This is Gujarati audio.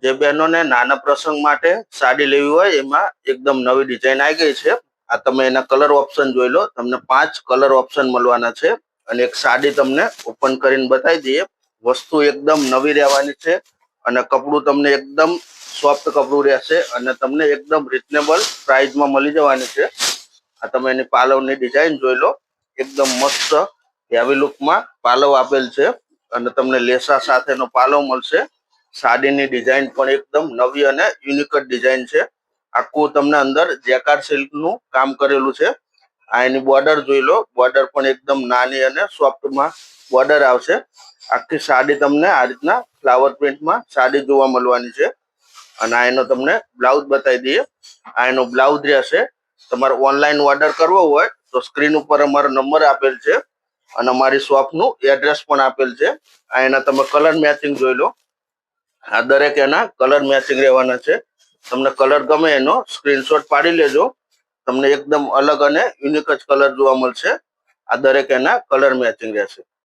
જે બહેનોને નાના પ્રસંગ માટે સાડી લેવી હોય એમાં એકદમ નવી ડિઝાઇન આવી ગઈ છે. આ તમે એના કલર ઓપ્શન જોઈ લો. તમને 5 કલર ઓપ્શન મળવાના છે અને એક સાડી તમને ઓપન કરીને બતાવી દઈએ. વસ્તુ એકદમ નવી રહેવાની છે અને કપડું તમને એકદમ સોફ્ટ કપડું રહેશે અને તમને એકદમ રિઝનેબલ પ્રાઇસમાં મળી જવાની છે. આ તમે એની પાલવની ડિઝાઇન જોઈ લો. એકદમ મસ્ત હેવી લુકમાં પાલવ આપેલ છે અને તમને લેસા સાથેનો પાલવ મળશે. સાડીની ડિઝાઇન પણ એકદમ નવી અને યુનિક ડિઝાઇન છે. આખું તમને અંદર જેકાર્ડ સિલ્કનું કામ કરેલું છે. આ એની બોર્ડર જોઈ લો. બોર્ડર પણ એકદમ નાની અને સોફ્ટમાં બોર્ડર આવશે. આખી સાડી તમને આ રીતના ફ્લાવર પ્રિન્ટમાં સાડી જોવા મળવાની છે. અને આ એનો તમને બ્લાઉઝ બતાવી દઈએ. આ એનો બ્લાઉઝ રહેશે. તમારે ઓનલાઈન ઓર્ડર કરવો હોય તો સ્ક્રીન ઉપર અમારો નંબર આપેલ છે અને અમારી શોપનું એડ્રેસ પણ આપેલ છે. આ એના તમે કલર મેચિંગ જોઈ લો. આ દરેક એના કલર મેચિંગ રહેવાના છે. તમને કલર ગમે એનો સ્ક્રીનશોટ પાડી લેજો. તમને એકદમ અલગ અને યુનિક જ કલર જોવા મળશે. આ દરેક એના કલર મેચિંગ રહેશે.